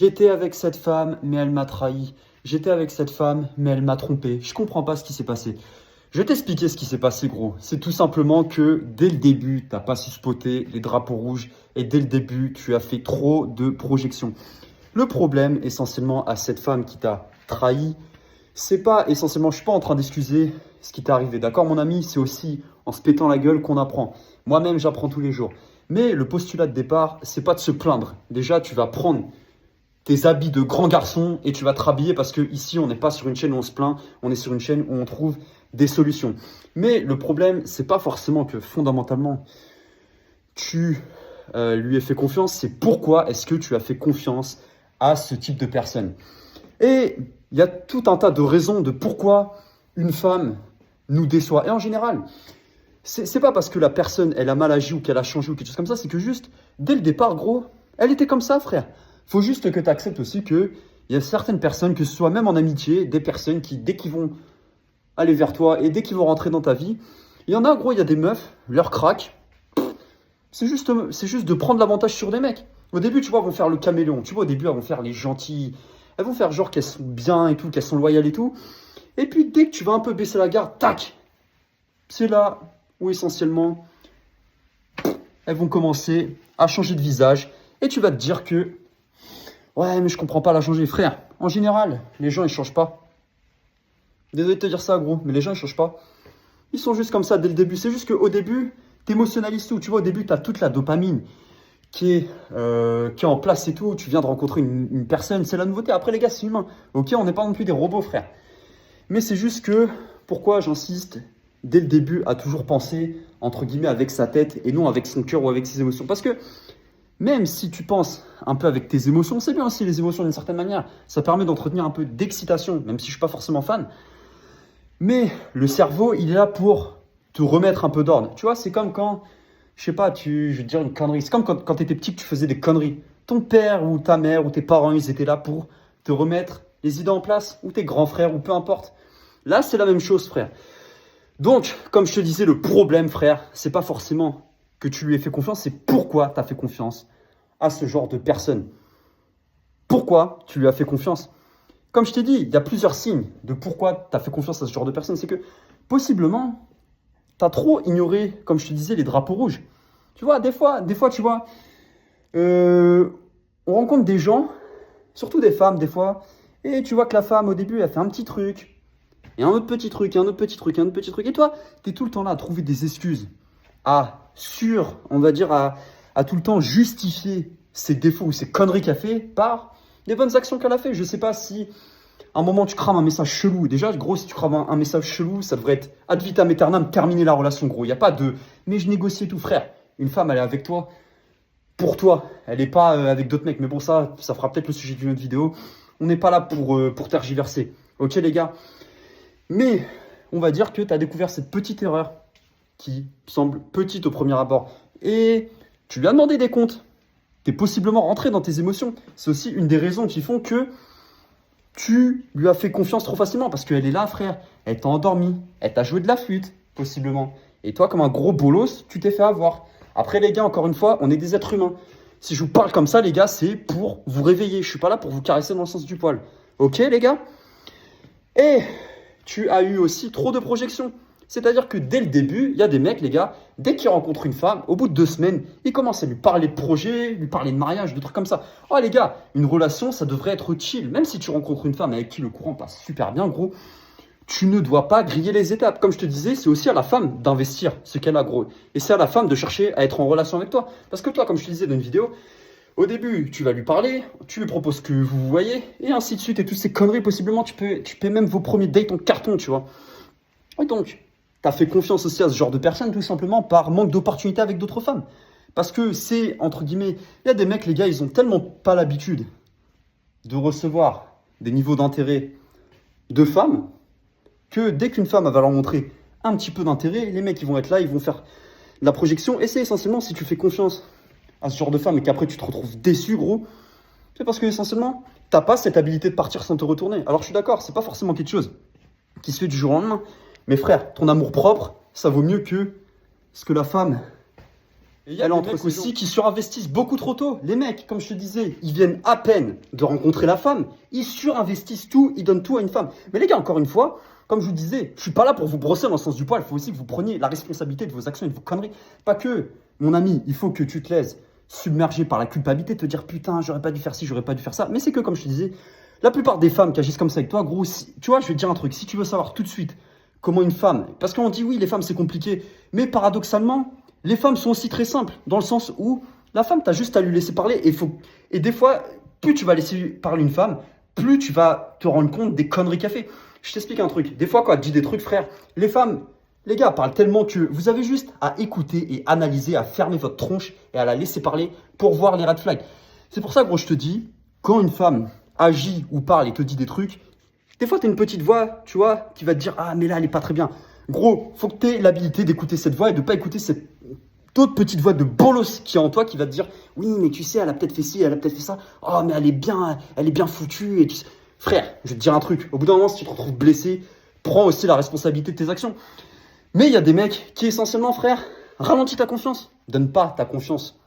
J'étais avec cette femme, mais elle m'a trahi. J'étais avec cette femme, mais elle m'a trompé. Je comprends pas ce qui s'est passé. Je vais t'expliquer ce qui s'est passé, gros. C'est tout simplement que dès le début, t'as pas su spotter les drapeaux rouges et dès le début, tu as fait trop de projections. Le problème, essentiellement, à cette femme qui t'a trahi, c'est pas essentiellement, je suis pas en train d'excuser ce qui t'est arrivé, d'accord, mon ami? C'est aussi en se pétant la gueule qu'on apprend. Moi-même, j'apprends tous les jours. Mais le postulat de départ, c'est pas de se plaindre. Déjà, tu vas prendre tes habits de grand garçon et tu vas te rhabiller parce que ici on n'est pas sur une chaîne où on se plaint, on est sur une chaîne où on trouve des solutions. Mais le problème, c'est pas forcément que fondamentalement tu lui aies fait confiance, c'est pourquoi est-ce que tu as fait confiance à ce type de personne. Et il y a tout un tas de raisons de pourquoi une femme nous déçoit. Et en général, c'est pas parce que la personne elle a mal agi ou qu'elle a changé ou quelque chose comme ça, c'est que juste dès le départ, gros, elle était comme ça, frère. Faut juste que tu acceptes aussi qu'il y a certaines personnes, que ce soit même en amitié, des personnes qui, dès qu'ils vont aller vers toi et dès qu'ils vont rentrer dans ta vie, il y en a, gros, il y a des meufs, leur crack, c'est juste de prendre l'avantage sur des mecs. Au début, tu vois, elles vont faire le caméléon. Tu vois, au début, elles vont faire les gentilles. Elles vont faire genre qu'elles sont bien et tout, qu'elles sont loyales et tout. Et puis, dès que tu vas un peu baisser la garde, tac, c'est là où essentiellement, elles vont commencer à changer de visage. Et tu vas te dire que ouais, mais je comprends pas, la changer, frère. En général, les gens, ils changent pas. Désolé de te dire ça, gros, mais les gens, ils changent pas. Ils sont juste comme ça dès le début. C'est juste qu'au début, t'émotionnalises tout. Tu vois, au début, t'as toute la dopamine qui est en place et tout. Tu viens de rencontrer une personne, c'est la nouveauté. Après, les gars, c'est humain. Ok, on n'est pas non plus des robots, frère. Mais c'est juste que, pourquoi j'insiste dès le début à toujours penser, entre guillemets, avec sa tête et non avec son cœur ou avec ses émotions. Parce que même si tu penses un peu avec tes émotions, c'est bien aussi les émotions d'une certaine manière. Ça permet d'entretenir un peu d'excitation, même si je ne suis pas forcément fan. Mais le cerveau, il est là pour te remettre un peu d'ordre. Tu vois, c'est comme quand, je sais pas, je vais te dire une connerie. C'est comme quand tu étais petit que tu faisais des conneries. Ton père ou ta mère ou tes parents, ils étaient là pour te remettre les idées en place, ou tes grands frères, ou peu importe. Là, c'est la même chose, frère. Donc, comme je te disais, le problème, frère, c'est pas forcément que tu lui aies fait confiance, c'est pourquoi tu as fait confiance à ce genre de personne. Pourquoi tu lui as fait confiance? Comme je t'ai dit, il y a plusieurs signes de pourquoi tu as fait confiance à ce genre de personne. C'est que possiblement, tu as trop ignoré, comme je te disais, les drapeaux rouges. Tu vois, des fois tu vois, on rencontre des gens, surtout des femmes, des fois, et tu vois que la femme, au début, elle fait un petit truc, et un autre petit truc, et un autre petit truc, et un autre petit truc. Et toi, tu es tout le temps là à trouver des excuses, on va dire, à tout le temps justifier ses défauts ou ses conneries qu'elle fait par des bonnes actions qu'elle a fait. Je sais pas si à un moment tu crames un message chelou. Déjà, gros, si tu crames un message chelou, ça devrait être ad vitam aeternam, terminer la relation, gros. Il n'y a pas de mais je négocie et tout, frère. Une femme, elle est avec toi pour toi. Elle n'est pas avec d'autres mecs. Mais bon, ça fera peut-être le sujet d'une autre vidéo. On n'est pas là pour tergiverser. Ok, les gars? Mais on va dire que tu as découvert cette petite erreur qui semble petite au premier abord. Et tu lui as demandé des comptes. Tu es possiblement rentré dans tes émotions. C'est aussi une des raisons qui font que tu lui as fait confiance trop facilement. Parce qu'elle est là, frère. Elle t'a endormi. Elle t'a joué de la flûte, possiblement. Et toi, comme un gros bolos, tu t'es fait avoir. Après, les gars, encore une fois, on est des êtres humains. Si je vous parle comme ça, les gars, c'est pour vous réveiller. Je suis pas là pour vous caresser dans le sens du poil. Ok, les gars? Et tu as eu aussi trop de projections. C'est-à-dire que dès le début, il y a des mecs, les gars, dès qu'ils rencontrent une femme, au bout de 2 semaines, ils commencent à lui parler de projet, lui parler de mariage, de trucs comme ça. Oh les gars, une relation, ça devrait être chill. Même si tu rencontres une femme avec qui le courant passe super bien, gros, tu ne dois pas griller les étapes. Comme je te disais, c'est aussi à la femme d'investir ce qu'elle a, gros. Et c'est à la femme de chercher à être en relation avec toi. Parce que toi, comme je te disais dans une vidéo, au début, tu vas lui parler, tu lui proposes que vous vous voyez, et ainsi de suite, et toutes ces conneries, possiblement, tu peux même vos premiers dates en carton, tu vois. Et donc, tu as fait confiance aussi à ce genre de personnes, tout simplement par manque d'opportunité avec d'autres femmes. Parce que c'est, entre guillemets, il y a des mecs, les gars, ils ont tellement pas l'habitude de recevoir des niveaux d'intérêt de femmes, que dès qu'une femme va leur montrer un petit peu d'intérêt, les mecs, ils vont être là, ils vont faire de la projection, et c'est essentiellement si tu fais confiance à ce genre de femme et qu'après tu te retrouves déçu, gros, c'est parce que essentiellement, t'as pas cette habilité de partir sans te retourner. Alors je suis d'accord, c'est pas forcément quelque chose qui se fait du jour au lendemain. Mais frère, ton amour propre, ça vaut mieux que ce que la femme Elle a un truc aussi qui surinvestissent beaucoup trop tôt. Les mecs, comme je te disais, ils viennent à peine de rencontrer la femme, ils surinvestissent tout, ils donnent tout à une femme. Mais les gars, encore une fois, comme je vous disais, je suis pas là pour vous brosser dans le sens du poil. Il faut aussi que vous preniez la responsabilité de vos actions et de vos conneries. Pas que, mon ami, il faut que tu te laisses submerger par la culpabilité, te dire putain, j'aurais pas dû faire ci, j'aurais pas dû faire ça. Mais c'est que, comme je te disais, la plupart des femmes qui agissent comme ça avec toi, gros, tu vois, je vais te dire un truc. Si tu veux savoir tout de suite comment une femme, parce qu'on dit oui, les femmes c'est compliqué, mais paradoxalement, les femmes sont aussi très simples, dans le sens où la femme, tu as juste à lui laisser parler. Et des fois, plus tu vas laisser parler une femme, plus tu vas te rendre compte des conneries qu'elle fait. Je t'explique un truc. Des fois, quand elle dit des trucs, frère, les femmes, les gars parlent tellement que vous avez juste à écouter et analyser, à fermer votre tronche et à la laisser parler pour voir les red flags. C'est pour ça, gros, je te dis, quand une femme agit ou parle et te dit des trucs, des fois, tu as une petite voix, tu vois, qui va te dire « Ah, mais là, elle est pas très bien ». Gros, faut que tu aies l'habilité d'écouter cette voix et de ne pas écouter cette autre petite voix de bolos qui est en toi qui va te dire « Oui, mais tu sais, elle a peut-être fait ci, elle a peut-être fait ça. Oh, mais elle est bien foutue. » Et tu sais. Frère, je vais te dire un truc. Au bout d'un moment, si tu te retrouves blessé, prends aussi la responsabilité de tes actions. Mais il y a des mecs qui, essentiellement, frère, ralentis ta confiance. Donne pas ta confiance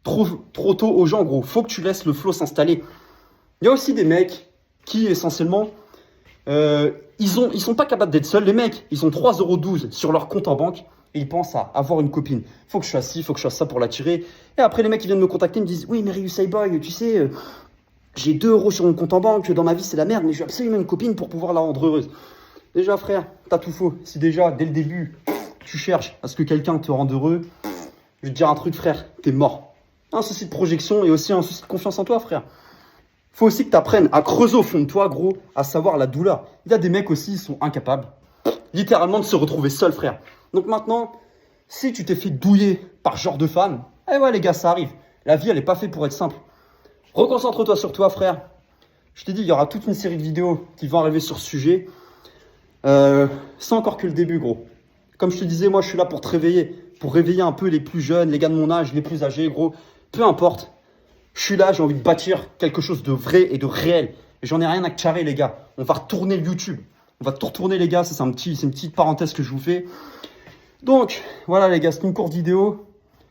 trop tôt aux gens, gros. Faut que tu laisses le flow s'installer. Il y a aussi des mecs qui, essentiellement, ils sont pas capables d'être seuls. Les mecs, ils ont 3,12 € sur leur compte en banque et ils pensent à avoir une copine. Faut que je fasse ci, faut que je fasse ça pour l'attirer. Et après, les mecs, ils viennent me contacter, ils me disent « Oui, mais Ryu Boy, tu sais, j'ai 2 € sur mon compte en banque, dans ma vie, c'est la merde, mais je veux absolument une copine pour pouvoir la rendre heureuse. » Déjà, frère, t'as tout faux. Si déjà, dès le début, tu cherches à ce que quelqu'un te rende heureux, je vais te dire un truc, frère, t'es mort. Un souci de projection et aussi un souci de confiance en toi, frère. Faut aussi que tu apprennes à creuser au fond de toi, gros, à savoir la douleur. Il y a des mecs aussi, ils sont incapables, littéralement, de se retrouver seuls, frère. Donc maintenant, si tu t'es fait douiller par ce genre de femme, eh ouais, les gars, ça arrive. La vie, elle n'est pas faite pour être simple. Reconcentre-toi sur toi, frère. Je t'ai dit, il y aura toute une série de vidéos qui vont arriver sur ce sujet. C'est encore que le début, gros. Comme je te disais, moi, je suis là pour te réveiller, pour réveiller un peu les plus jeunes, les gars de mon âge, les plus âgés, gros. Peu importe. Je suis là, j'ai envie de bâtir quelque chose de vrai et de réel. Et j'en ai rien à carrer, les gars. On va retourner le YouTube. On va tout retourner, les gars. Ça, c'est une petite parenthèse que je vous fais. Donc, voilà, les gars, c'est une courte vidéo.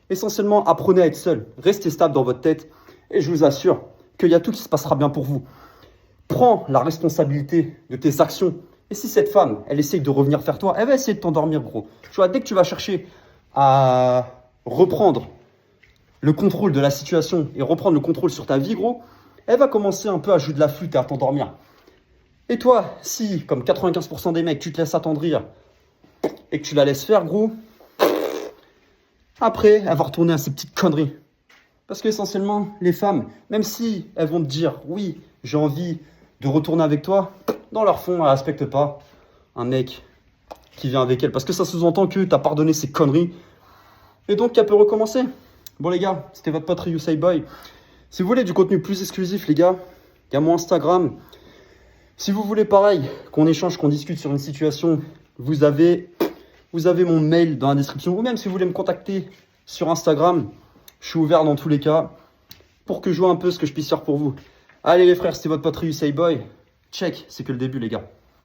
Essentiellement, apprenez à être seul. Restez stable dans votre tête. Et je vous assure qu'il y a tout qui se passera bien pour vous. Prends la responsabilité de tes actions. Et si cette femme, elle essaye de revenir vers toi, elle va essayer de t'endormir, gros. Tu vois, dès que tu vas chercher à reprendre le contrôle de la situation et reprendre le contrôle sur ta vie, gros, elle va commencer un peu à jouer de la flûte et à t'endormir. Et toi, si, comme 95% des mecs, tu te laisses attendrir et que tu la laisses faire, gros, après, elle va retourner à ses petites conneries. Parce qu'essentiellement, les femmes, même si elles vont te dire, oui, j'ai envie de retourner avec toi, dans leur fond, elles ne respectent pas un mec qui vient avec elle. Parce que ça sous-entend que tu as pardonné ses conneries. Et donc, elle peut recommencer. Bon les gars, c'était votre pote Ryu Boy. Si vous voulez du contenu plus exclusif, les gars, il y a mon Instagram. Si vous voulez pareil, qu'on échange, qu'on discute sur une situation, vous avez mon mail dans la description. Ou même si vous voulez me contacter sur Instagram, je suis ouvert dans tous les cas pour que je vois un peu ce que je puisse faire pour vous. Allez les frères, c'était votre pote Ryu Boy. Check, c'est que le début les gars.